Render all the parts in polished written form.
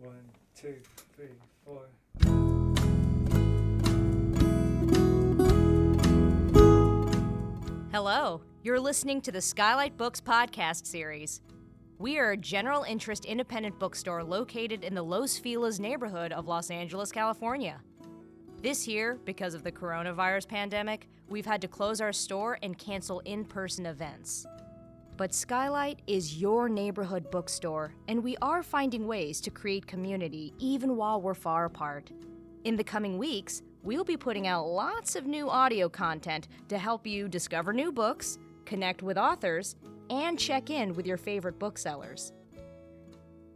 One, two, three, four. Hello, you're listening to the SKYLIT Books podcast series. We are a general interest independent bookstore located in the Los Feliz neighborhood of Los Angeles, California. This year, because of the coronavirus pandemic, we've had to close our store and cancel in-person events. But SKYLIT is your neighborhood bookstore, and we are finding ways to create community even while we're far apart. In the coming weeks, we'll be putting out lots of new audio content to help you discover new books, connect with authors, and check in with your favorite booksellers.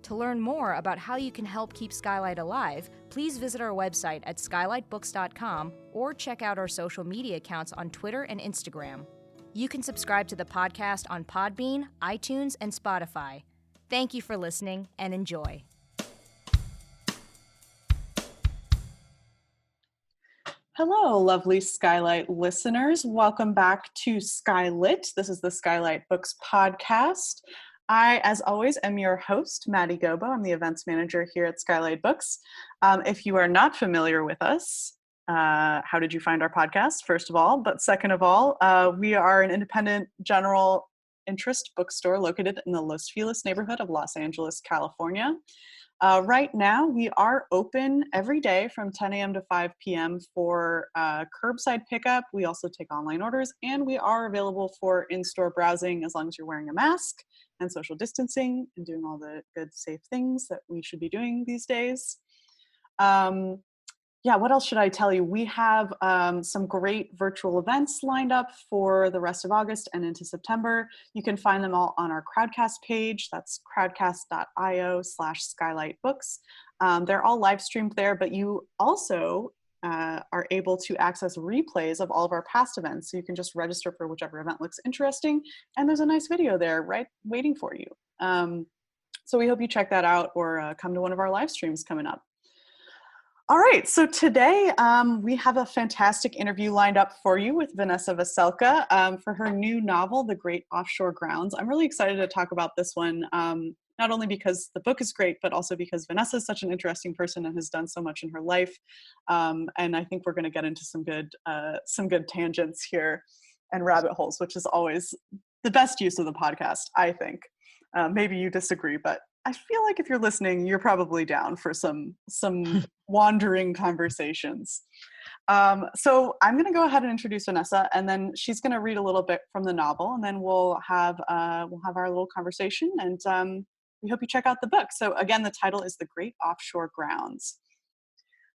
To learn more about how you can help keep SKYLIT alive, please visit our website at skylitbooks.com or check out our social media accounts on Twitter and Instagram. You can subscribe to the podcast on Podbean, iTunes, and Spotify. Thank you for listening and enjoy. Hello, lovely SKYLIT listeners. Welcome back to SKYLIT. This is the SKYLIT Books podcast. I, as always, am your host, Maddie Gobo. I'm the events manager here at SKYLIT Books. If you are not familiar with us, how did you find our podcast, first of all? But second of all, we are an independent general interest bookstore located in the Los Feliz neighborhood of Los Angeles, California. Right now, we are open every day from 10 a.m. to 5 p.m. for curbside pickup. We also take online orders, and we are available for in-store browsing as long as you're wearing a mask and social distancing and doing all the good, safe things that we should be doing these days. What else should I tell you? We have some great virtual events lined up for the rest of August and into September. You can find them all on our Crowdcast page. That's crowdcast.io/skylitbooks. They're all live streamed there, but you also are able to access replays of all of our past events. So you can just register for whichever event looks interesting. And there's a nice video there, right, waiting for you. So we hope you check that out or come to one of our live streams coming up. All right, so today we have a fantastic interview lined up for you with Vanessa Veselka for her new novel, The Great Offshore Grounds. I'm really excited to talk about this one, not only because the book is great, but also because Vanessa is such an interesting person and has done so much in her life. And I think we're going to get into some good tangents here and rabbit holes, which is always the best use of the podcast, I think. Maybe you disagree, but I feel like if you're listening, you're probably down for some wandering conversations. So I'm going to go ahead and introduce Vanessa, and then she's going to read a little bit from the novel, and then we'll have our little conversation, and we hope you check out the book. So again, the title is The Great Offshore Grounds.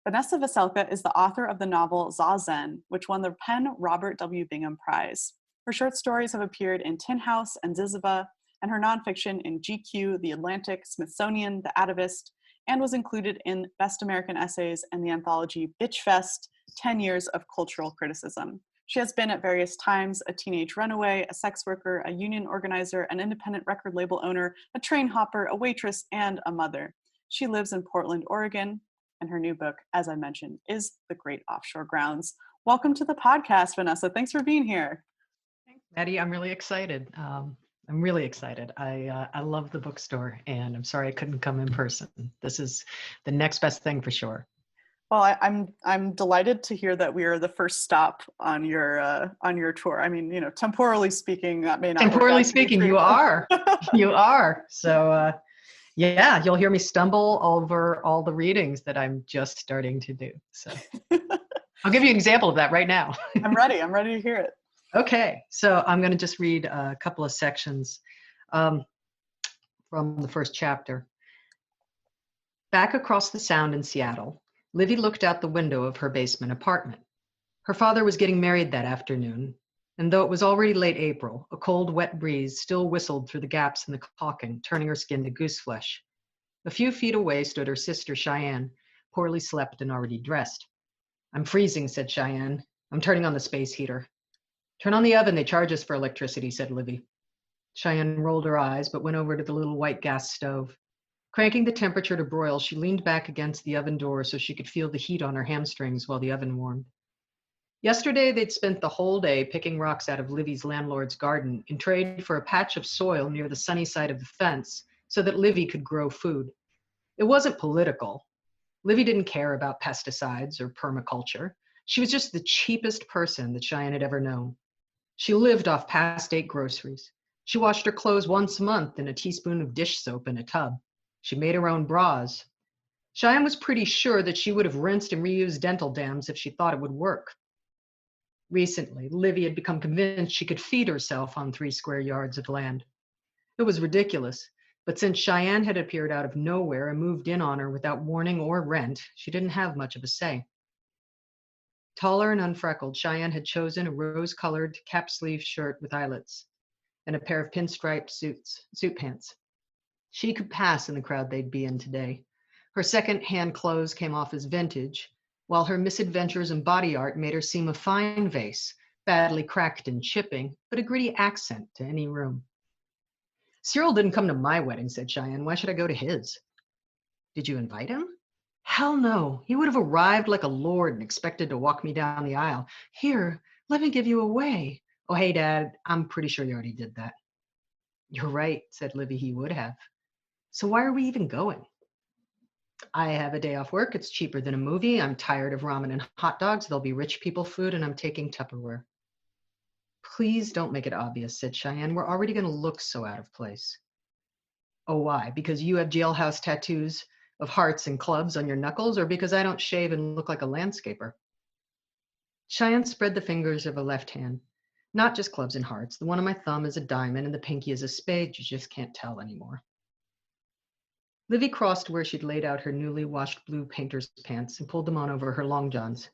Vanessa Veselka is the author of the novel Zazen, which won the Penn Robert W. Bingham Prize. Her short stories have appeared in Tin House and Ziziva, and her nonfiction in GQ, The Atlantic, Smithsonian, The Atavist, and was included in Best American Essays and the anthology Bitchfest, 10 Years of Cultural Criticism. She has been at various times a teenage runaway, a sex worker, a union organizer, an independent record label owner, a train hopper, a waitress, and a mother. She lives in Portland, Oregon, and her new book, as I mentioned, is The Great Offshore Grounds. Welcome to the podcast, Vanessa. Thanks for being here. Thanks, Maddie. I'm really excited. I'm really excited. I love the bookstore, and I'm sorry I couldn't come in person. This is the next best thing for sure. Well, I'm delighted to hear that we are the first stop on your tour. I mean, temporally speaking, that may not. Temporally speaking, you are. You are. So, yeah, you'll hear me stumble over all the readings that I'm just starting to do. So, I'll give you an example of that right now. I'm ready. I'm ready to hear it. Okay, so I'm going to just read a couple of sections from the first chapter. Back across the Sound in Seattle, Livy looked out the window of her basement apartment. Her father was getting married that afternoon, and though it was already late April, a cold, wet breeze still whistled through the gaps in the caulking, turning her skin to goose flesh. A few feet away stood her sister, Cheyenne, poorly slept and already dressed. "I'm freezing," said Cheyenne. "I'm turning on the space heater." "Turn on the oven, they charge us for electricity," said Livy. Cheyenne rolled her eyes, but went over to the little white gas stove. Cranking the temperature to broil, she leaned back against the oven door so she could feel the heat on her hamstrings while the oven warmed. Yesterday, they'd spent the whole day picking rocks out of Livy's landlord's garden in trade for a patch of soil near the sunny side of the fence so that Livy could grow food. It wasn't political. Livy didn't care about pesticides or permaculture. She was just the cheapest person that Cheyenne had ever known. She lived off past date groceries. She washed her clothes once a month in a teaspoon of dish soap in a tub. She made her own bras. Cheyenne was pretty sure that she would have rinsed and reused dental dams if she thought it would work. Recently, Livy had become convinced she could feed herself on 3 square yards of land. It was ridiculous, but since Cheyenne had appeared out of nowhere and moved in on her without warning or rent, she didn't have much of a say. Taller and unfreckled, Cheyenne had chosen a rose-colored cap-sleeve shirt with eyelets and a pair of pinstriped suit pants. She could pass in the crowd they'd be in today. Her second-hand clothes came off as vintage, while her misadventures in body art made her seem a fine vase, badly cracked and chipping, but a gritty accent to any room. Cyril didn't come to my wedding, said Cheyenne. Why should I go to his? Did you invite him? Hell no. He would have arrived like a lord and expected to walk me down the aisle. Here, let me give you away. Oh, hey, Dad, I'm pretty sure you already did that. You're right, said Livy, he would have. So why are we even going? I have a day off work. It's cheaper than a movie. I'm tired of ramen and hot dogs. There'll be rich people food, and I'm taking Tupperware. Please don't make it obvious, said Cheyenne. We're already going to look so out of place. Oh, why? Because you have jailhouse tattoos of hearts and clubs on your knuckles, or because I don't shave and look like a landscaper? Cheyenne spread the fingers of her left hand. Not just clubs and hearts. The one on my thumb is a diamond, and the pinky is a spade. You just can't tell anymore. Livy crossed where she'd laid out her newly washed blue painter's pants and pulled them on over her long johns.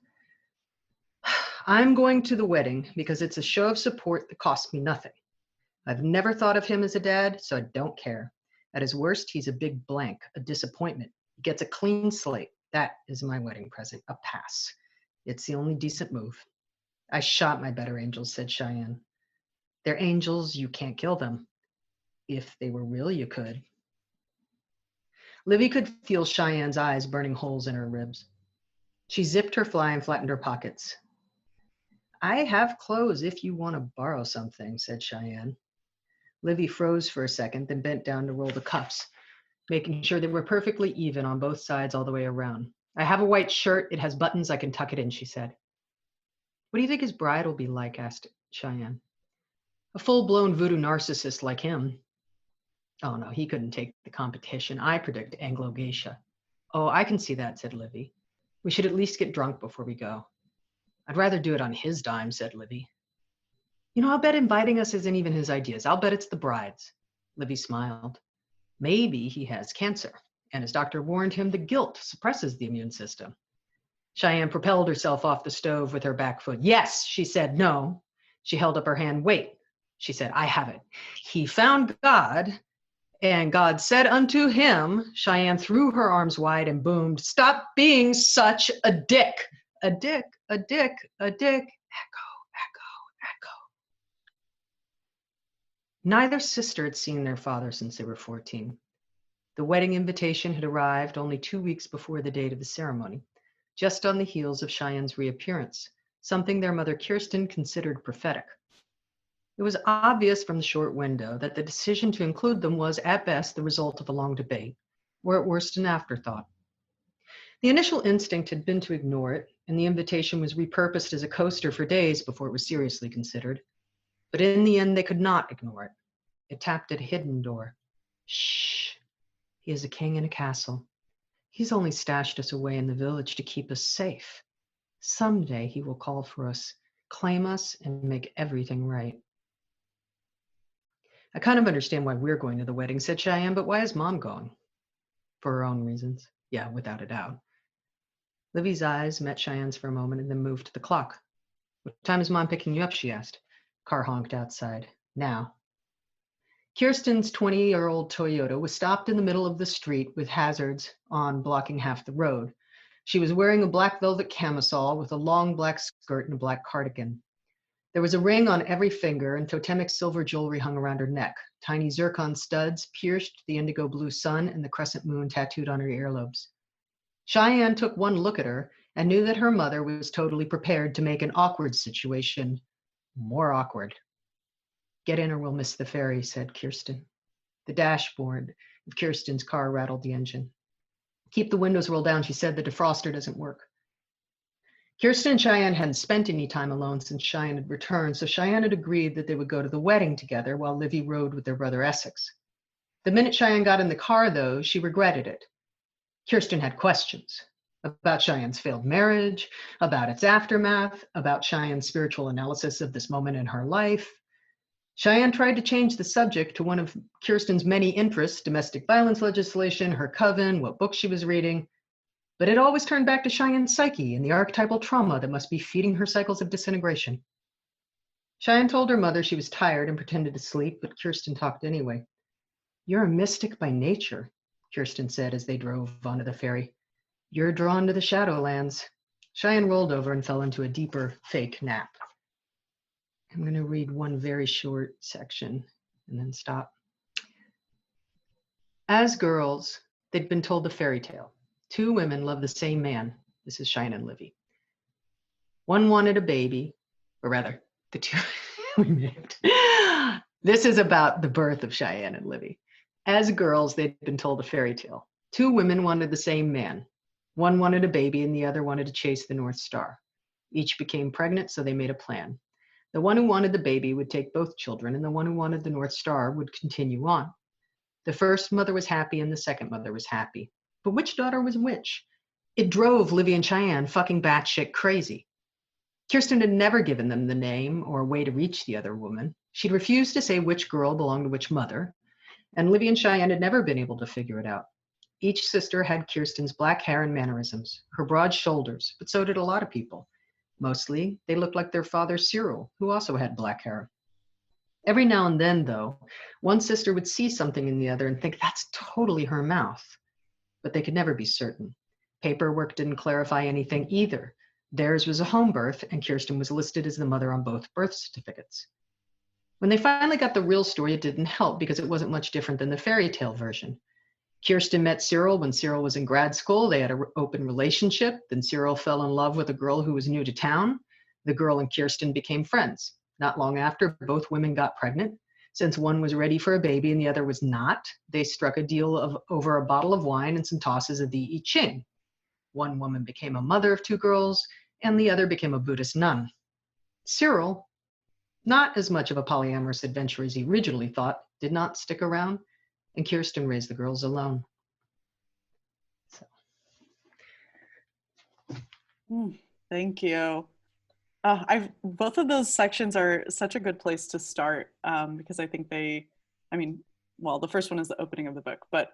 I'm going to the wedding because it's a show of support that costs me nothing. I've never thought of him as a dad, so I don't care. At his worst, he's a big blank, a disappointment. He gets a clean slate. That is my wedding present, a pass. It's the only decent move. I shot my better angels, said Cheyenne. They're angels, you can't kill them. If they were real, you could. Livy could feel Cheyenne's eyes burning holes in her ribs. She zipped her fly and flattened her pockets. I have clothes if you want to borrow something, said Cheyenne. Livy froze for a second, then bent down to roll the cuffs, making sure they were perfectly even on both sides all the way around. I have a white shirt. It has buttons. I can tuck it in, she said. What do you think his bride will be like, asked Cheyenne. A full-blown voodoo narcissist like him. Oh, no, he couldn't take the competition. I predict Anglo geisha. Oh, I can see that, said Livy. We should at least get drunk before we go. I'd rather do it on his dime, said Livy. You know, I'll bet inviting us isn't even his ideas. I'll bet it's the bride's. Livy smiled. Maybe he has cancer, and his doctor warned him the guilt suppresses the immune system. Cheyenne propelled herself off the stove with her back foot. Yes, she said. No. She held up her hand. Wait, she said. I have it. He found God, and God said unto him, Cheyenne threw her arms wide and boomed, stop being such a dick. A dick, a dick, a dick. Echo, echo, echo. Neither sister had seen their father since they were 14. The wedding invitation had arrived only 2 weeks before the date of the ceremony, just on the heels of Cheyenne's reappearance, something their mother Kirsten considered prophetic. It was obvious from the short window that the decision to include them was, at best, the result of a long debate, or at worst, an afterthought. The initial instinct had been to ignore it, and the invitation was repurposed as a coaster for days before it was seriously considered. But in the end, they could not ignore it. It tapped at a hidden door. Shh. He is a king in a castle. He's only stashed us away in the village to keep us safe. Someday he will call for us, claim us, and make everything right. I kind of understand why we're going to the wedding, said Cheyenne, but why is Mom going? For her own reasons. Yeah, without a doubt. Livy's eyes met Cheyenne's for a moment and then moved to the clock. What time is Mom picking you up, she asked. Car honked outside. Now. Kirsten's 20-year-old Toyota was stopped in the middle of the street with hazards on blocking half the road. She was wearing a black velvet camisole with a long black skirt and a black cardigan. There was a ring on every finger, and totemic silver jewelry hung around her neck. Tiny zircon studs pierced the indigo blue sun and the crescent moon tattooed on her earlobes. Cheyenne took one look at her and knew that her mother was totally prepared to make an awkward situation more awkward. Get in or we'll miss the ferry, said Kirsten. The dashboard of Kirsten's car rattled the engine. Keep the windows rolled down, she said. The defroster doesn't work. Kirsten and Cheyenne hadn't spent any time alone since Cheyenne had returned, so Cheyenne had agreed that they would go to the wedding together while Livy rode with their brother Essex. The minute Cheyenne got in the car, though, she regretted it. Kirsten had questions about Cheyenne's failed marriage, about its aftermath, about Cheyenne's spiritual analysis of this moment in her life. Cheyenne tried to change the subject to one of Kirsten's many interests, domestic violence legislation, her coven, what books she was reading. But it always turned back to Cheyenne's psyche and the archetypal trauma that must be feeding her cycles of disintegration. Cheyenne told her mother she was tired and pretended to sleep, but Kirsten talked anyway. "You're a mystic by nature," Kirsten said as they drove onto the ferry. "You're drawn to the Shadowlands." Cheyenne rolled over and fell into a deeper fake nap. I'm going to read one very short section and then stop. As girls, they'd been told the fairy tale. Two women loved the same man. This is Cheyenne and Livy. One wanted a baby, or rather, the two we named. This is about the birth of Cheyenne and Livy. As girls, they'd been told a fairy tale. Two women wanted the same man. One wanted a baby and the other wanted to chase the North Star. Each became pregnant, so they made a plan. The one who wanted the baby would take both children, and the one who wanted the North Star would continue on. The first mother was happy and the second mother was happy. But which daughter was which? It drove Livy and Cheyenne fucking batshit crazy. Kirsten had never given them the name or way to reach the other woman. She'd refused to say which girl belonged to which mother, and Livy and Cheyenne had never been able to figure it out. Each sister had Kirsten's black hair and mannerisms, her broad shoulders, but so did a lot of people. Mostly, they looked like their father Cyril, who also had black hair. Every now and then, though, one sister would see something in the other and think that's totally her mouth. But they could never be certain. Paperwork didn't clarify anything either. Theirs was a home birth, and Kirsten was listed as the mother on both birth certificates. When they finally got the real story, it didn't help because it wasn't much different than the fairy tale version. Kirsten met Cyril when Cyril was in grad school. They had an open relationship. Then Cyril fell in love with a girl who was new to town. The girl and Kirsten became friends. Not long after, both women got pregnant. Since one was ready for a baby and the other was not, they struck a deal over a bottle of wine and some tosses of the I Ching. One woman became a mother of two girls, and the other became a Buddhist nun. Cyril, not as much of a polyamorous adventurer as he originally thought, did not stick around, and Kirsten raised the girls alone. Thank you. Both of those sections are such a good place to start because I think the first one is the opening of the book, but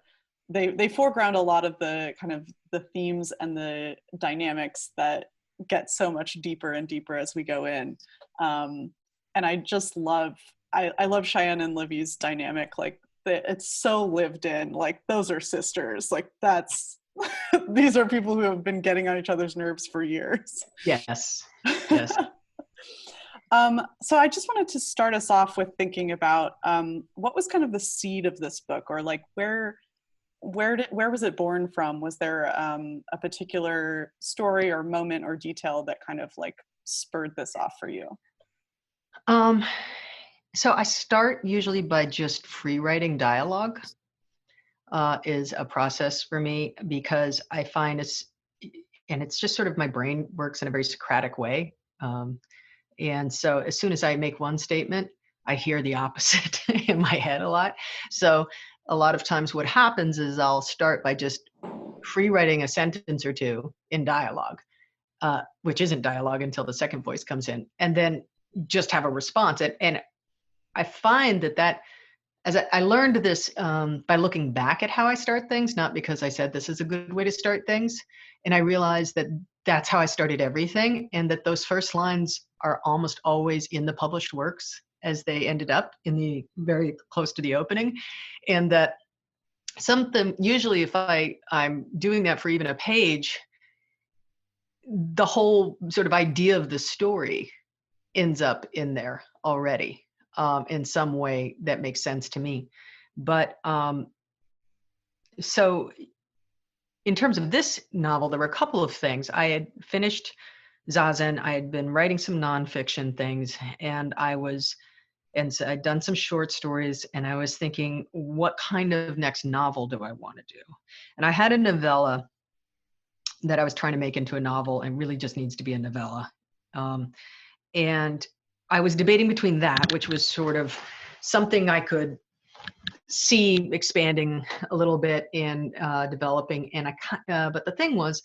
they foreground a lot of the kind of the themes and the dynamics that get so much deeper and deeper as we go in. And I just love Cheyenne and Livy's dynamic. Like it's so lived in, like those are sisters. Like that's, these are people who have been getting on each other's nerves for years. Yes. So I just wanted to start us off with thinking about what was kind of the seed of this book, or like where was it born from? Was there a particular story or moment or detail that kind of like spurred this off for you? So I start usually by just free writing dialogue is a process for me, because I find it's just sort of my brain works in a very Socratic way. And so as soon as I make one statement, I hear the opposite in my head a lot. So a lot of times what happens is I'll start by just free writing a sentence or two in dialogue, which isn't dialogue until the second voice comes in, and then just have a response. And I find that as I learned this by looking back at how I start things, not because I said this is a good way to start things. And I realized that that's how I started everything, and that those first lines are almost always in the published works as they ended up in the very close to the opening. And that something, usually if I'm doing that for even a page, the whole sort of idea of the story ends up in there already in some way that makes sense to me. But so in terms of this novel, there were a couple of things. I had finished Zazen. I had been writing some nonfiction things, and I was And so I'd done some short stories, and I was thinking, what kind of next novel do I want to do? And I had a novella that I was trying to make into a novel, and really just needs to be a novella. And I was debating between that, which was sort of something I could see expanding a little bit and developing. And but the thing was,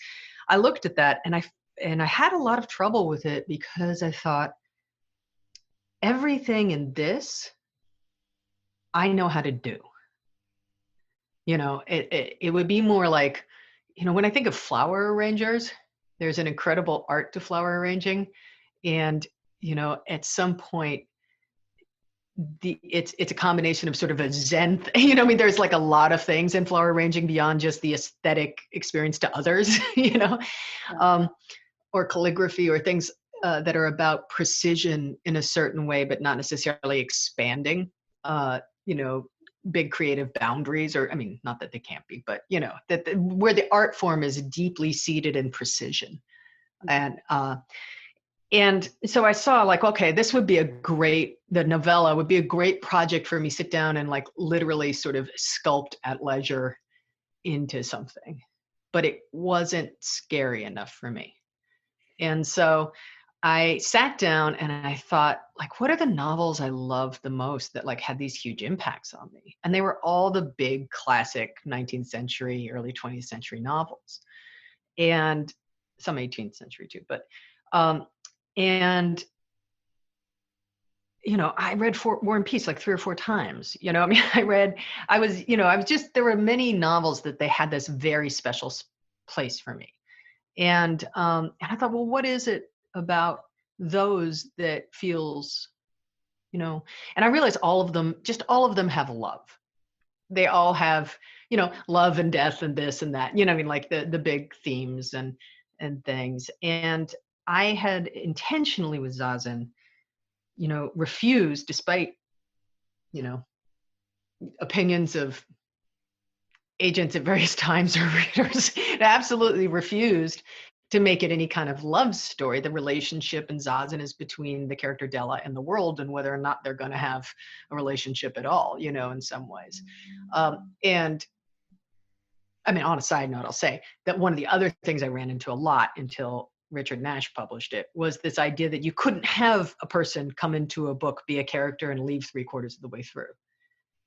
I looked at that, and I had a lot of trouble with it, because I thought, everything in this I know how to do. It would be more like, when I think of flower arrangers, there's an incredible art to flower arranging. And, at some point, it's a combination of sort of a Zen, I mean, there's like a lot of things in flower arranging beyond just the aesthetic experience to others, or calligraphy, or things that are about precision in a certain way, but not necessarily expanding, big creative boundaries, or, I mean, not that they can't be, but, where the art form is deeply seated in precision. And so I saw, like, okay, the novella would be a great project for me, sit down and like literally sort of sculpt at leisure into something, but it wasn't scary enough for me. And so I sat down and I thought, like, what are the novels I loved the most that like had these huge impacts on me? And they were all the big classic 19th century, early 20th century novels, and some 18th century too. But, and, I read War and Peace like 3 or 4 times, I mean, there were many novels that they had this very special place for me. And I thought, well, what is it about those that feels, and I realized all of them have love. They all have, love and death and this and that, I mean, like the big themes and things. And I had intentionally with Zazen, refused, despite, opinions of agents at various times or readers, absolutely refused to make it any kind of love story. The relationship in Zazen is between the character Della and the world, and whether or not they're going to have a relationship at all, in some ways. And I mean, on a side note, I'll say that one of the other things I ran into a lot until Richard Nash published it was this idea that you couldn't have a person come into a book, be a character, and leave 3/4 of the way through.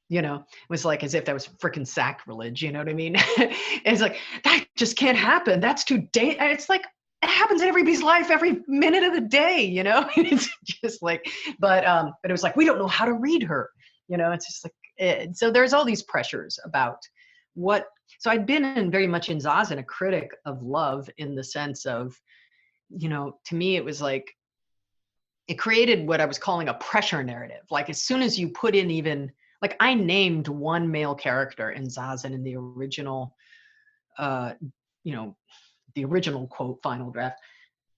It was like as if that was freaking sacrilege, you know what I mean? It's like, that just can't happen. That's too it's like, it happens in everybody's life every minute of the day, It's just like, but it was like, we don't know how to read her, it's just like, so there's all these pressures about so I'd been very much in Zazen a critic of love, in the sense of, to me, it was like, it created what I was calling a pressure narrative. Like, as soon as you put in even, like, I named one male character in Zazen in the original, the original quote final draft,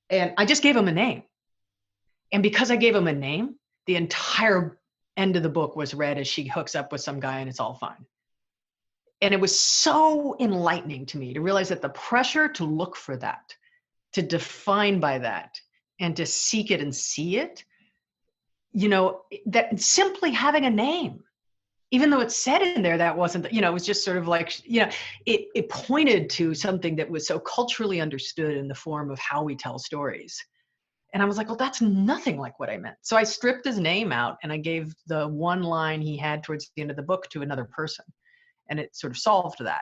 and I just gave him a name. And because I gave him a name, the entire end of the book was read as she hooks up with some guy and it's all fine. And it was so enlightening to me to realize that the pressure to look for that, to define by that, and to seek it and see it, that simply having a name, even though it said in there that wasn't, it was just sort of like, it pointed to something that was so culturally understood in the form of how we tell stories. And I was like, well, that's nothing like what I meant. So I stripped his name out and I gave the one line he had towards the end of the book to another person. And it sort of solved that.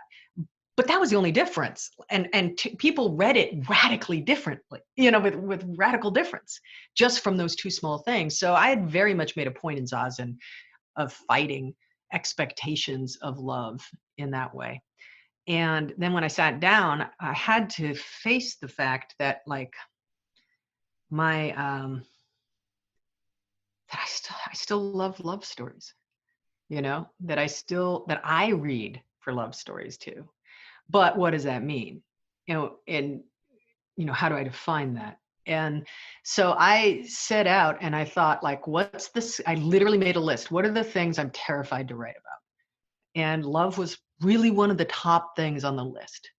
But that was the only difference. And people read it radically differently, with radical difference, just from those 2 small things. So I had very much made a point in Zazen of fighting expectations of love in that way. And then when I sat down, I had to face the fact that, like, my that I still love love stories, that I read for love stories too. But what does that mean? And how do I define that? And so I set out and I thought, like, what's this? I literally made a list. What are the things I'm terrified to write about? And love was really one of the top things on the list.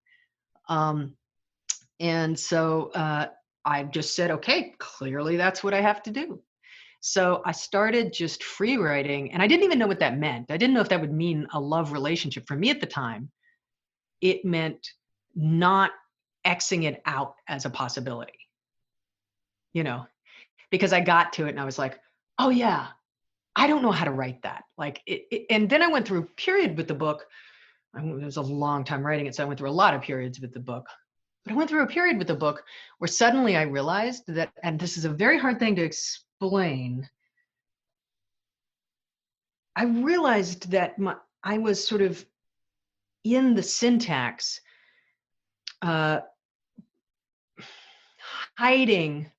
And so I just said, okay, clearly that's what I have to do. So I started just free writing, and I didn't even know what that meant. I didn't know if that would mean a love relationship. For me at the time, it meant not Xing it out as a possibility, you know, because I got to it and I was like, oh yeah, I don't know how to write that. Like and then I went through a period with the book. It was a long time writing it, so I went through a lot of periods with the book. But I went through a period with the book where suddenly I realized that, and this is a very hard thing to explain, I realized that I was sort of in the syntax, hiding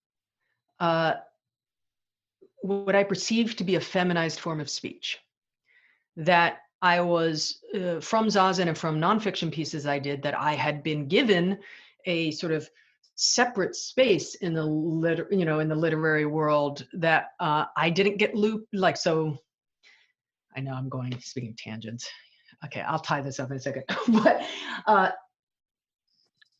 what I perceived to be a feminized form of speech. That I was, from Zazen and from nonfiction pieces I did, that I had been given a sort of separate space in the in the literary world that I didn't get looped. Like, so I know I'm speaking tangents. Okay, I'll tie this up in a second. But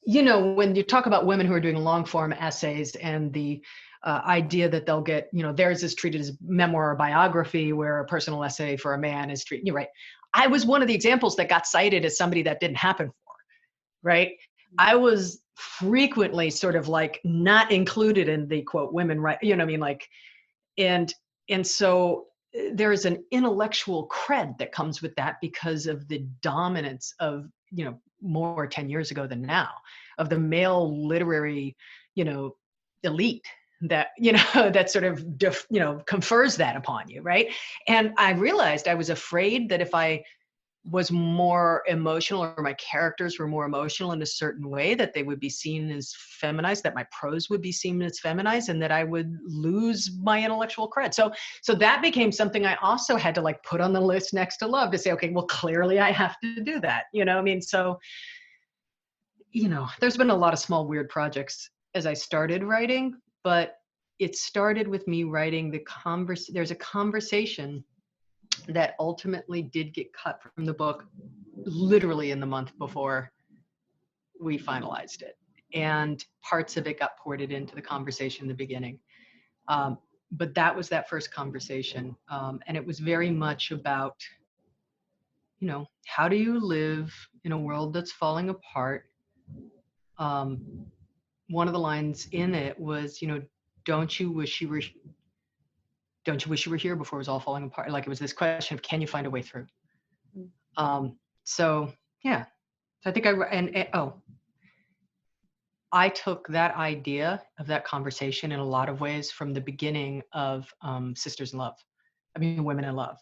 when you talk about women who are doing long form essays and the idea that they'll get, theirs is treated as memoir or biography, where a personal essay for a man is treated, you're right. I was one of the examples that got cited as somebody that didn't happen for, right? I was frequently sort of like not included in the quote women, right? You know what I mean? Like, and so there is an intellectual cred that comes with that because of the dominance of, more 10 years ago than now, of the male literary, elite that, that sort of, confers that upon you, right? And I realized I was afraid that if I was more emotional, or my characters were more emotional in a certain way, that they would be seen as feminized, that my prose would be seen as feminized, and that I would lose my intellectual cred. So that became something I also had to like put on the list next to love, to say, okay, well, clearly I have to do that. So, there's been a lot of small, weird projects as I started writing, but it started with me writing there's a conversation that ultimately did get cut from the book literally in the month before we finalized it. And parts of it got ported into the conversation in the beginning. But that was that first conversation. And it was very much about, how do you live in a world that's falling apart? One of the lines in it was, don't you wish you were here before it was all falling apart? Like, it was this question of, can you find a way through? So yeah, so I think I took that idea of that conversation in a lot of ways from the beginning of Sisters in Love. Women in Love,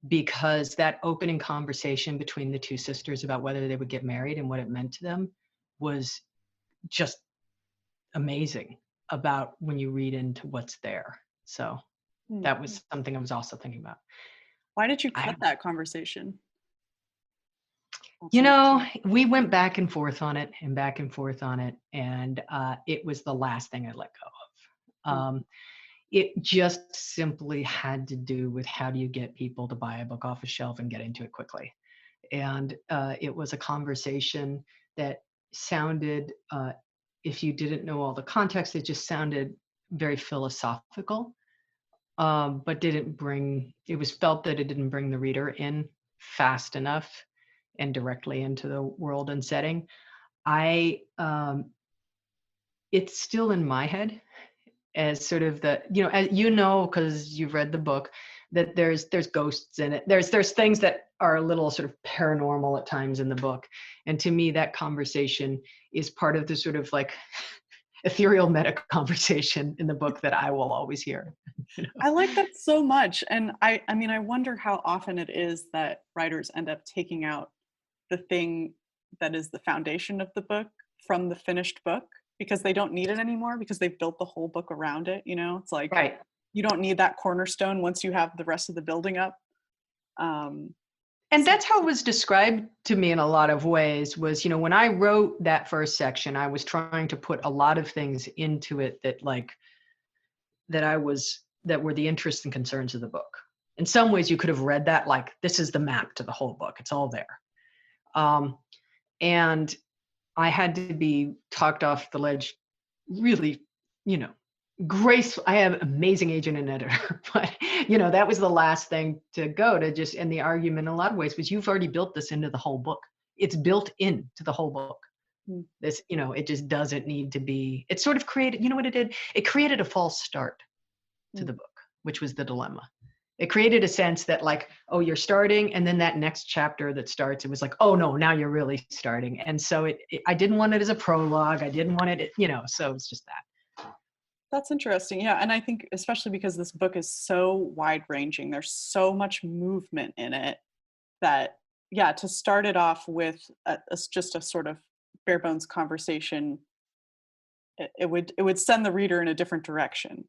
because that opening conversation between the two sisters about whether they would get married and what it meant to them was just amazing about when you read into what's there. So that was something I was also thinking about. Why did you cut that conversation? We went back and forth on it, and it was the last thing I let go of. It just simply had to do with, how do you get people to buy a book off a shelf and get into it quickly? And it was a conversation that sounded, if you didn't know all the context, it just sounded very philosophical, but it was felt that it didn't bring the reader in fast enough and directly into the world and setting. It's still in my head as sort of the, because you've read the book, that there's ghosts in it. There's things that are a little sort of paranormal at times in the book. And to me, that conversation is part of the sort of like ethereal meta conversation in the book that I will always hear. I like that so much. And I wonder how often it is that writers end up taking out the thing that is the foundation of the book from the finished book, because they don't need it anymore, because they've built the whole book around it. It's like, right. You don't need that cornerstone once you have the rest of the building up. And that's how it was described to me in a lot of ways, was, when I wrote that first section, I was trying to put a lot of things into it that were the interests and concerns of the book. In some ways you could have read that like, this is the map to the whole book. It's all there. And I had to be talked off the ledge really, Grace, I have amazing agent and editor, but that was the last thing to go to just, and the argument in a lot of ways was you've already built this into the whole book. It's built into the whole book. This, it just doesn't need to be, it sort of created, you know what it did? It created a false start to the book, which was the dilemma. It created a sense that like, oh, you're starting. And then that next chapter that starts, it was like, oh no, now you're really starting. And so I didn't want it as a prologue. I didn't want it, so it's just that. That's interesting. Yeah. And I think especially because this book is so wide ranging, there's so much movement in it that, yeah, to start it off with just a sort of bare bones conversation, it would send the reader in a different direction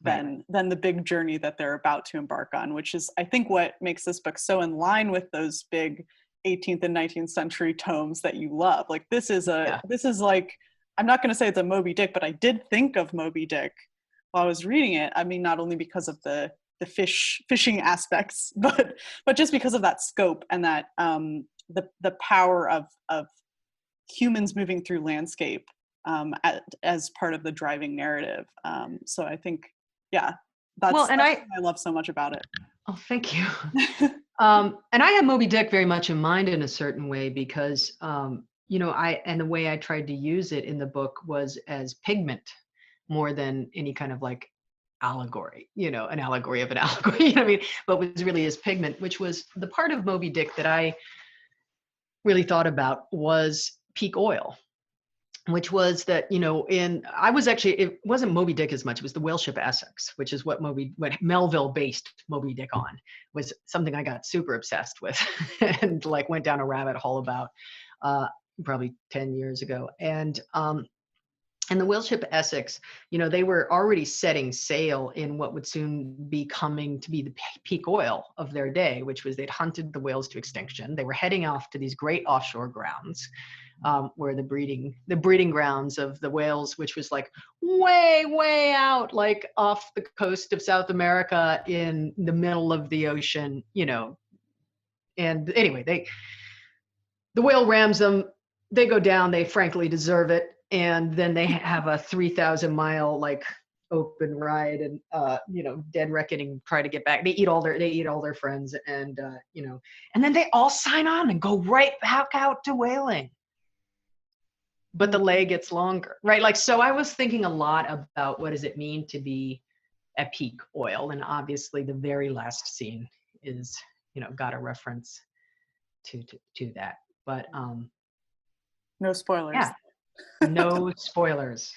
than the big journey that they're about to embark on, which is, I think, what makes this book so in line with those big 18th and 19th century tomes that you love. Like this is like, I'm not going to say it's a Moby Dick, but I did think of Moby Dick while I was reading it. I mean, not only because of the fishing aspects, but just because of that scope and that the power of humans moving through landscape as part of the driving narrative. So I think, yeah, that's what I love so much about it. Oh, thank you. And I have Moby Dick very much in mind in a certain way because, and the way I tried to use it in the book was as pigment more than any kind of like allegory, an allegory of an allegory, but was really as pigment, which was the part of Moby Dick that I really thought about was peak oil. Which was that, it wasn't Moby Dick as much, it was the whale ship Essex, which is what Melville based Moby Dick on, was something I got super obsessed with and like went down a rabbit hole about probably 10 years ago. And the whale ship Essex, they were already setting sail in what would soon be coming to be the peak oil of their day, which was they'd hunted the whales to extinction. They were heading off to these great offshore grounds. Where the breeding grounds of the whales, which was like way out, like off the coast of South America in the middle of the ocean, and anyway, the whale rams them, they go down, they frankly deserve it. And then they have a 3,000 mile, like open ride and, dead reckoning, try to get back. They eat all their friends and, and then they all sign on and go right back out to whaling. But the lay gets longer, right? Like, so I was thinking a lot about what does it mean to be at peak oil? And obviously the very last scene is, got a reference to that, but, no spoilers. Yeah, no spoilers.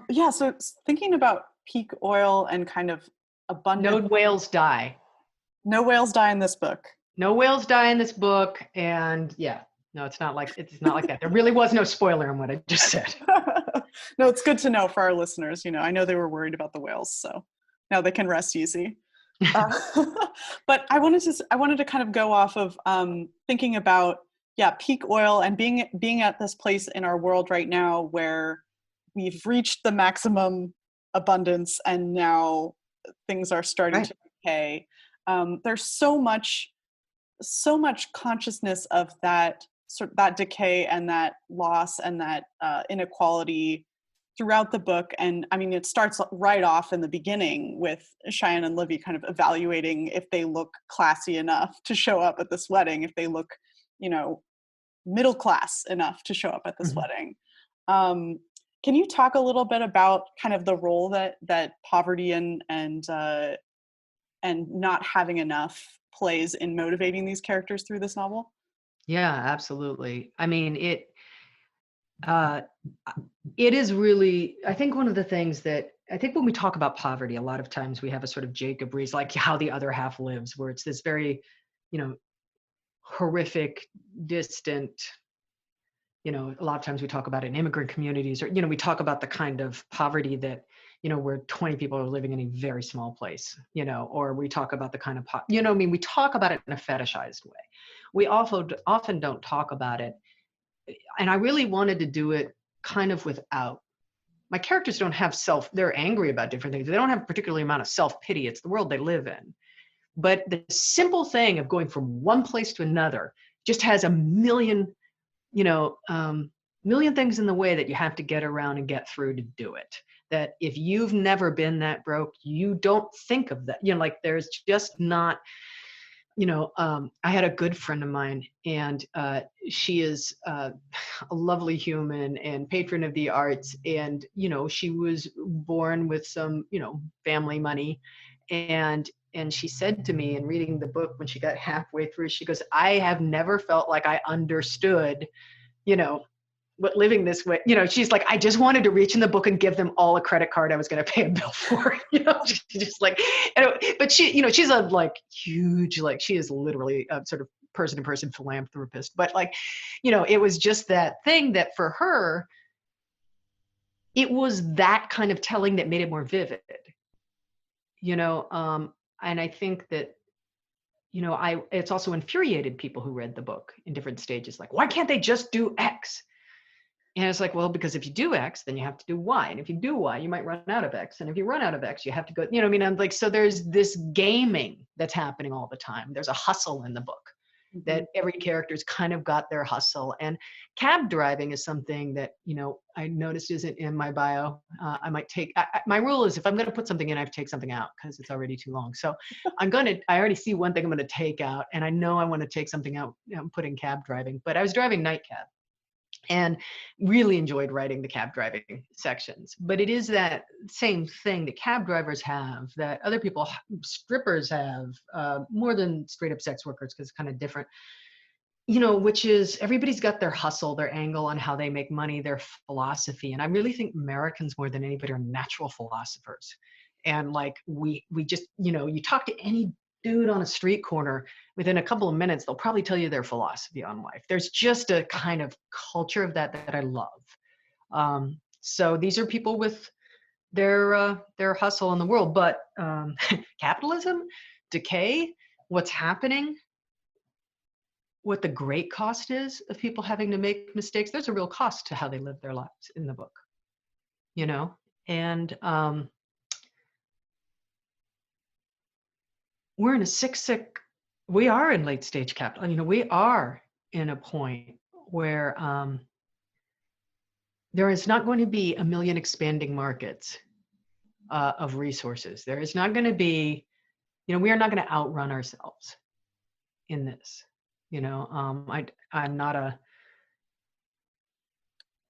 Yeah. So thinking about peak oil and kind of abundant. No whales die. No whales die in this book. No whales die in this book. And yeah. No, it's not like that. There really was no spoiler in what I just said. No, it's good to know for our listeners. I know they were worried about the whales, so now they can rest easy. But I wanted to kind of go off of thinking about peak oil and being at this place in our world right now where we've reached the maximum abundance and now things are starting to decay. There's so much consciousness of that decay and that loss and that inequality throughout the book. And I mean, it starts right off in the beginning with Cheyenne and Livy kind of evaluating if they look classy enough to show up at this wedding, if they look, middle class enough to show up at this wedding. Can you talk a little bit about kind of the role that poverty and not having enough plays in motivating these characters through this novel? Yeah, absolutely. I mean, it is really, I think one of the things that, I think when we talk about poverty, a lot of times we have a sort of Jacob Riis, like how the other half lives, where it's this very, horrific, distant, a lot of times we talk about it in immigrant communities, or, we talk about the kind of poverty that, where 20 people are living in a very small place, or we talk about the kind of, we talk about it in a fetishized way. We often don't talk about it. And I really wanted to do it kind of without, my characters don't have they're angry about different things. They don't have a particular amount of self-pity. It's the world they live in. But the simple thing of going from one place to another just has a million things in the way that you have to get around and get through to do it. that if you've never been that broke, you don't think of that. Like there's just not, I had a good friend of mine, and she is a lovely human and patron of the arts. And, she was born with some, family money. And she said to me in reading the book, when she got halfway through, she goes, I have never felt like I understood, what living this way, she's like, I just wanted to reach in the book and give them all a credit card I was going to pay a bill for, she's just like, but she, she's a like huge, like she is literally a sort of person to person philanthropist, but like, it was just that thing that for her, it was that kind of telling that made it more vivid, and I think that, it's also infuriated people who read the book in different stages. Like, why can't they just do X? And it's like, well, because if you do X, then you have to do Y. And if you do Y, you might run out of X. And if you run out of X, you have to go, I'm like, so there's this gaming that's happening all the time. There's a hustle in the book that every character's kind of got their hustle. And cab driving is something that, I noticed isn't in my bio. I might take, my rule is if I'm going to put something in, I have to take something out because it's already too long. So I already see one thing I'm going to take out, and I know I want to take something out, put in cab driving, but I was driving night cab and really enjoyed writing the cab driving sections. But it is that same thing that cab drivers have, that other people, strippers have, more than straight up sex workers, because it's kind of different, which is everybody's got their hustle, their angle on how they make money, their philosophy. And I really think Americans more than anybody are natural philosophers. And like, we just, you talk to any dude on a street corner, within a couple of minutes, they'll probably tell you their philosophy on life. There's just a kind of culture of that I love. So these are people with their hustle in the world, but capitalism, decay, what's happening, what the great cost is of people having to make mistakes. There's a real cost to how they live their lives in the book, and we're in a we are in late stage capital. We are in a point where there is not going to be a million expanding markets of resources. There is not going to be, we are not going to outrun ourselves in this. I'm not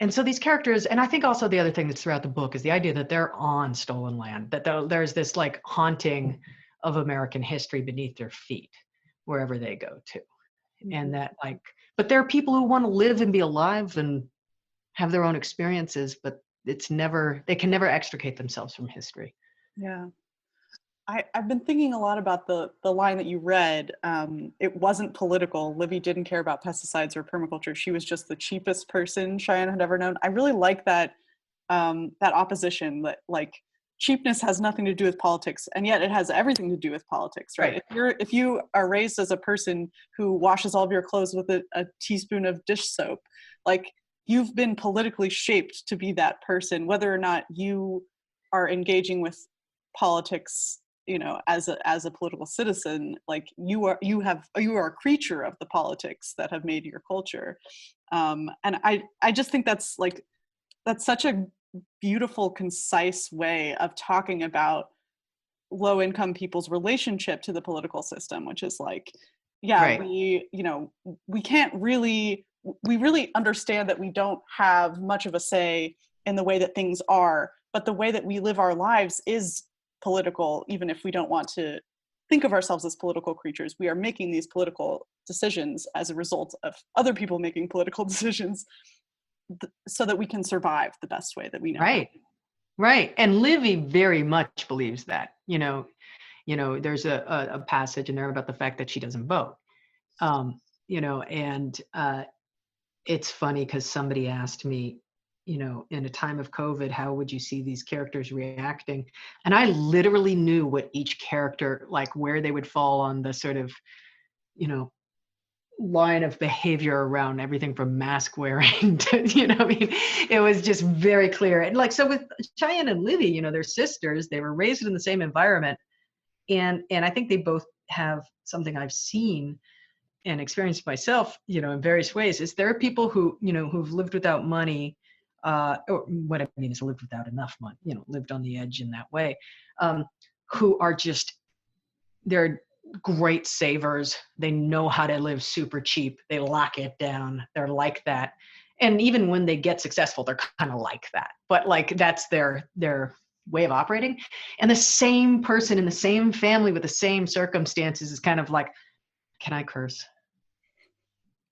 and so these characters, and I think also the other thing that's throughout the book is the idea that they're on stolen land, that there's this like haunting of American history beneath their feet, wherever they go to. And that like, but there are people who want to live and be alive and have their own experiences, but they can never extricate themselves from history. Yeah. I've been thinking a lot about the line that you read. It wasn't political. Livy didn't care about pesticides or permaculture. She was just the cheapest person Cheyenne had ever known. I really like that opposition, that like cheapness has nothing to do with politics, and yet it has everything to do with politics, right? If you are raised as a person who washes all of your clothes with a teaspoon of dish soap, like you've been politically shaped to be that person, whether or not you are engaging with politics, as a political citizen. Like you are a creature of the politics that have made your culture. And I just think that's such a beautiful, concise way of talking about low income people's relationship to the political system, which is like, we really understand that we don't have much of a say in the way that things are, but the way that we live our lives is political, even if we don't want to think of ourselves as political creatures. We are making these political decisions as a result of other people making political decisions, so that we can survive the best way that we know. Right. And Livy very much believes that. There's a passage in there about the fact that she doesn't vote. And it's funny because somebody asked me, in a time of COVID, how would you see these characters reacting? And I literally knew what each character, like where they would fall on the sort of, line of behavior around everything from mask wearing to, it was just very clear. And like, so with Cheyenne and Livy, they're sisters, they were raised in the same environment. And I think they both have something I've seen and experienced myself, in various ways, is there are people who, who've lived without money, or what I mean is lived without enough money, lived on the edge in that way, who are just, they're great savers. They know how to live super cheap. They lock it down. They're like that. And even when they get successful, they're kind of like that. But like that's their way of operating. And the same person in the same family with the same circumstances is kind of like, can I curse?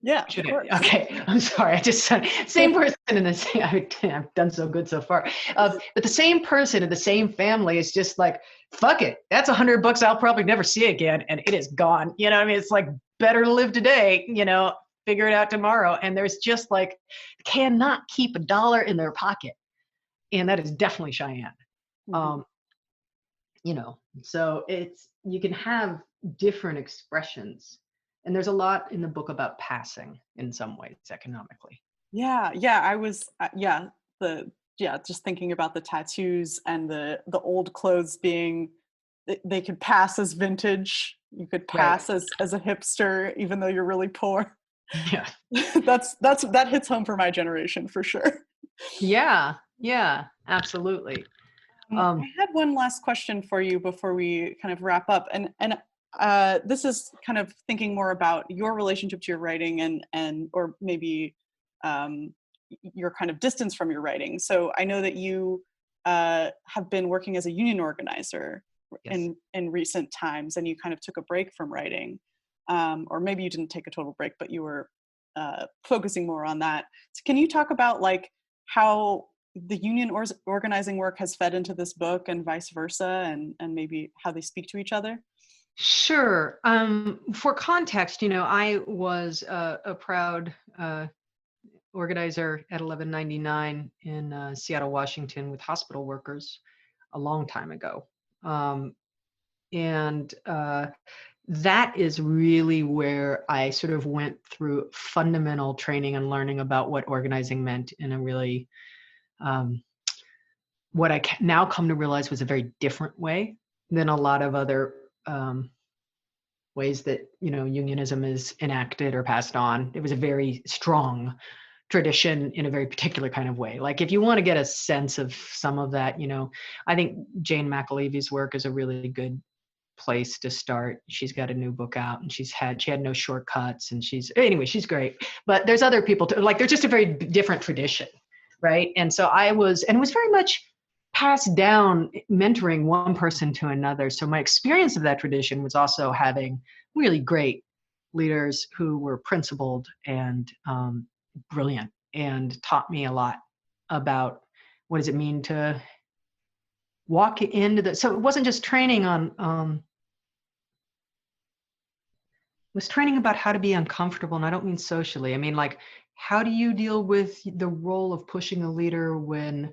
Yeah, Should of course. I? Okay, I'm sorry. I just said same person in the same. I've done so good so far. But the same person in the same family is just like, fuck it. That's $100 I'll probably never see again, and it is gone. You know what I mean? It's like better to live today. Figure it out tomorrow. And there's just like cannot keep $1 in their pocket, and that is definitely Cheyenne. Mhm. So you can have different expressions. And there's a lot in the book about passing in some ways economically. Yeah, I was just thinking about the tattoos and the old clothes being they could pass as vintage. You could pass as a hipster even though you're really poor. Yeah. that hits home for my generation for sure. Yeah, absolutely. I had one last question for you before we kind of wrap up, and this is kind of thinking more about your relationship to your writing and or maybe your kind of distance from your writing. So I know that you have been working as a union organizer in recent times, and you kind of took a break from writing, or maybe you didn't take a total break, but you were focusing more on that. So can you talk about like how the union organizing work has fed into this book and vice versa, and maybe how they speak to each other? Sure. For context, I was a proud organizer at 1199 in Seattle, Washington, with hospital workers a long time ago. And that is really where I sort of went through fundamental training and learning about what organizing meant in a really, what I now come to realize was a very different way than a lot of other ways that, unionism is enacted or passed on. It was a very strong tradition in a very particular kind of way. Like if you want to get a sense of some of that, I think Jane McAlevy's work is a really good place to start. She's got a new book out, and she had no shortcuts, and she's great. But there's other people too. Like there's just a very different tradition, right? And so it was very much passed down, mentoring one person to another. So my experience of that tradition was also having really great leaders who were principled and brilliant, and taught me a lot about what does it mean to walk into so it wasn't just training on was training about how to be uncomfortable. And I don't mean socially. I mean, like, how do you deal with the role of pushing a leader when,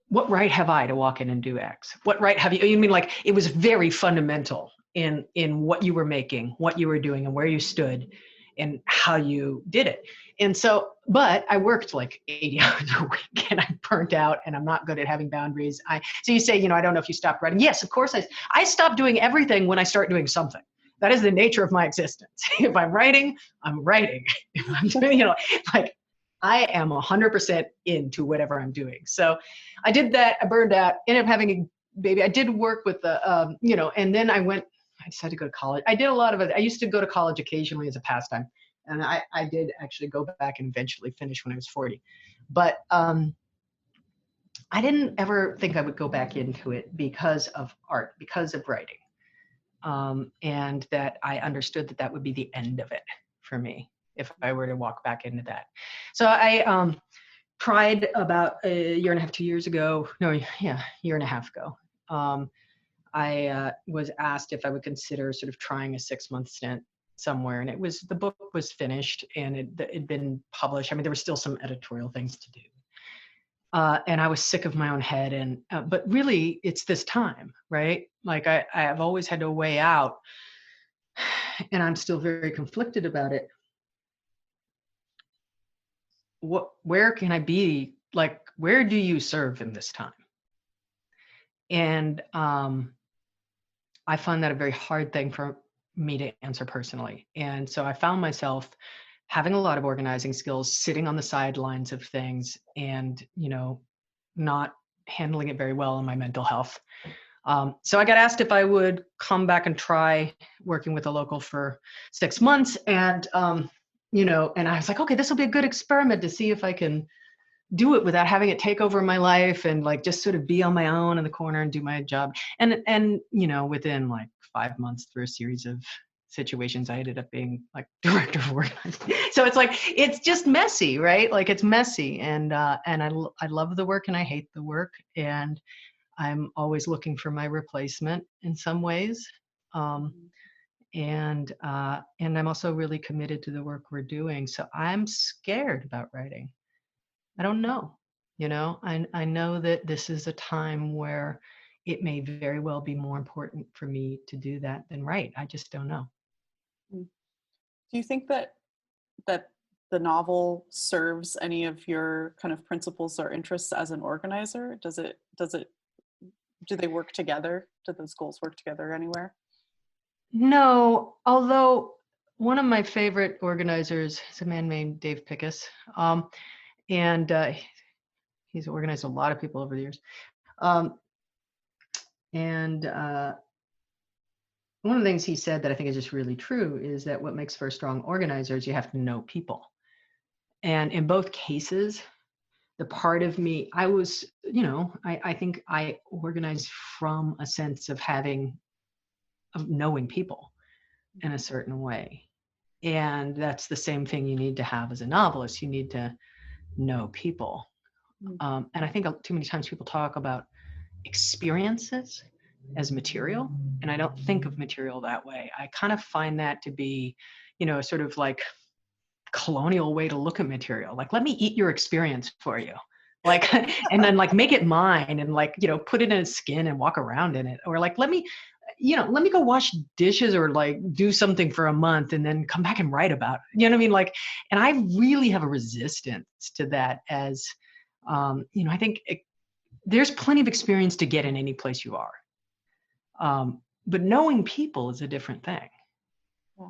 what right have I to walk in and do X? What right have you? You mean like it was very fundamental in what you were making, what you were doing, and where you stood, and how you did it. And so, but I worked like 80 hours a week, and I burnt out, and I'm not good at having boundaries. So you say, I don't know if you stopped writing. Yes, of course I stopped doing everything when I start doing something. That is the nature of my existence. If I'm writing, I'm writing. If I'm doing, like I am 100% into whatever I'm doing. So I did that. I burned out, ended up having a baby. I did work with the, and then I decided to go to college. I did a lot of it. I used to go to college occasionally as a pastime. And I did actually go back and eventually finish when I was 40. But I didn't ever think I would go back into it because of art, because of writing. And that I understood that would be the end of it for me if I were to walk back into that. So I tried about a year and a half, 2 years ago. No, yeah, year and a half ago. I was asked if I would consider sort of trying a 6-month stint somewhere, and the book was finished, and it'd been published. I mean, there were still some editorial things to do. And I was sick of my own head, and but really it's this time, right? Like I've always had a way out, and I'm still very conflicted about it. Where can I be? Like, where do you serve in this time? And I find that a very hard thing for me to answer personally. And so I found myself having a lot of organizing skills, sitting on the sidelines of things, and, not handling it very well in my mental health. So I got asked if I would come back and try working with a local for 6 months. And, and I was like, okay, this will be a good experiment to see if I can do it without having it take over my life, and like just sort of be on my own in the corner and do my job. And within like 5 months, through a series of situations, I ended up being like director of organizing. So it's like, it's just messy, right? Like it's messy. And I love the work and I hate the work. And I'm always looking for my replacement in some ways. And I'm also really committed to the work we're doing. So I'm scared about writing. I don't know. I know that this is a time where it may very well be more important for me to do that than write. I just don't know. Do you think that the novel serves any of your kind of principles or interests as an organizer? Do they work together? Do those goals work together anywhere? No, although one of my favorite organizers is a man named Dave Pickus. And he's organized a lot of people over the years. And one of the things he said that I think is just really true is that what makes for a strong organizer is you have to know people. And in both cases, the part of me, I was, I think I organized from a sense of knowing people in a certain way. And that's the same thing you need to have as a novelist. You need to know people. And I think too many times people talk about experiences as material, and I don't think of material that way. I kind of find that to be, sort of like colonial way to look at material. Like, let me eat your experience for you. Like, and then like make it mine and like, put it in its skin and walk around in it. Or like, let me go wash dishes or like do something for a month and then come back and write about it. You know what I mean? Like, and I really have a resistance to that as, I think there's plenty of experience to get in any place you are. But knowing people is a different thing. Yeah.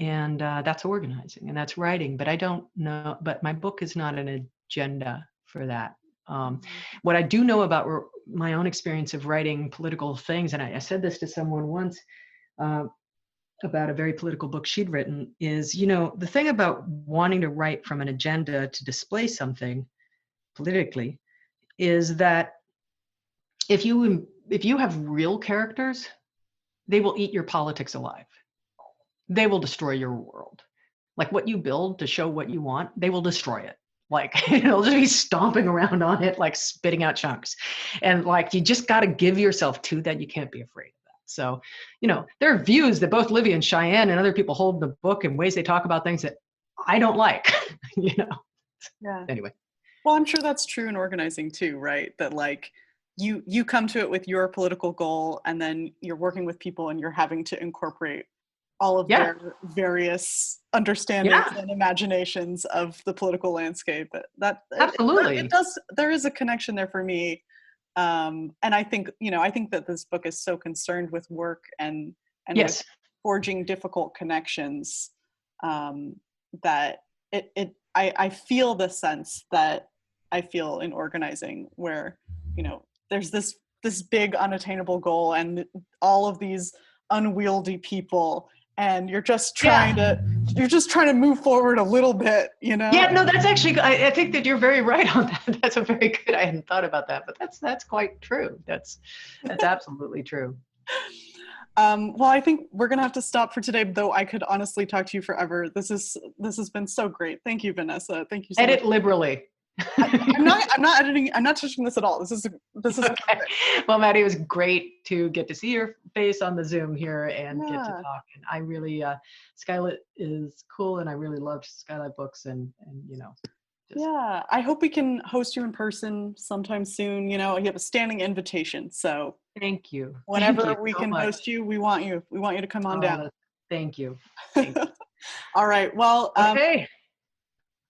And that's organizing and that's writing. But I don't know, but my book is not an agenda for that. What I do know about my own experience of writing political things, and I said this to someone once about a very political book she'd written, is, the thing about wanting to write from an agenda to display something politically is that if you have real characters, they will eat your politics alive. They will destroy your world. Like what you build to show what you want, they will destroy it. Like it'll just be stomping around on it, like spitting out chunks. And like you just got to give yourself to that. You can't be afraid of that. So, there are views that both Livy and Cheyenne and other people hold in the book and ways they talk about things that I don't like, Yeah. Anyway. Well, I'm sure that's true in organizing too, right? That like you come to it with your political goal and then you're working with people and you're having to incorporate all of their various understandings and imaginations of the political landscape. Absolutely. There is a connection there for me. And I think that this book is so concerned with work and with forging difficult connections, that I feel the sense that I feel in organizing where, there's this big unattainable goal and all of these unwieldy people, and you're just trying to move forward a little bit, Yeah, no, that's actually, I think that you're very right on that. That's a very good, I hadn't thought about that, but that's quite true. That's absolutely true. Well, I think we're going to have to stop for today, though I could honestly talk to you forever. This has been so great. Thank you, Vanessa. Thank you so much. Edit liberally. I'm not editing. I'm not touching this at all. This is okay. Well, Maddie, it was great to get to see your face on the Zoom here and get to talk. And I really, SKYLIT is cool, and I really loved SKYLIT books, and yeah, I hope we can host you in person sometime soon. You have a standing invitation, so thank you. Whenever we can host you, we want you to come on down. Thank you. All right. Well, okay.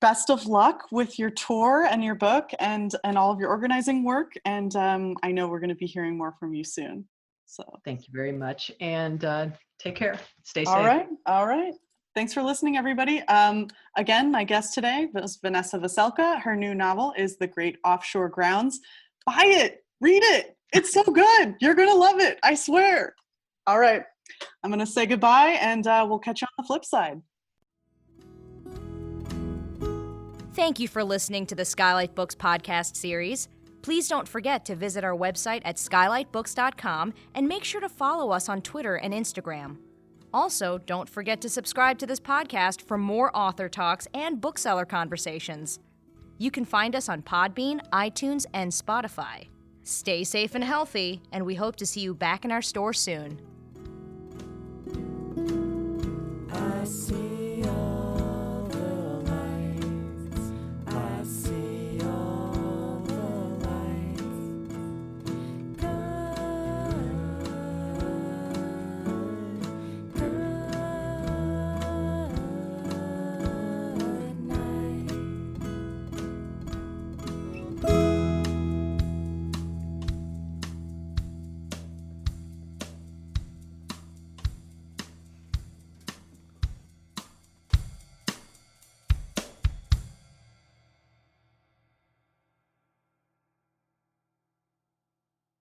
Best of luck with your tour and your book and all of your organizing work. And I know we're going to be hearing more from you soon. So thank you very much. And take care. Stay safe. All right. Thanks for listening, everybody. Again, my guest today was Vanessa Veselka. Her new novel is The Great Offshore Grounds. Buy it, read it. It's so good. You're going to love it. I swear. All right. I'm going to say goodbye, and we'll catch you on the flip side. Thank you for listening to the Skylight Books podcast series. Please don't forget to visit our website at skylightbooks.com and make sure to follow us on Twitter and Instagram. Also, don't forget to subscribe to this podcast for more author talks and bookseller conversations. You can find us on Podbean, iTunes, and Spotify. Stay safe and healthy, and we hope to see you back in our store soon.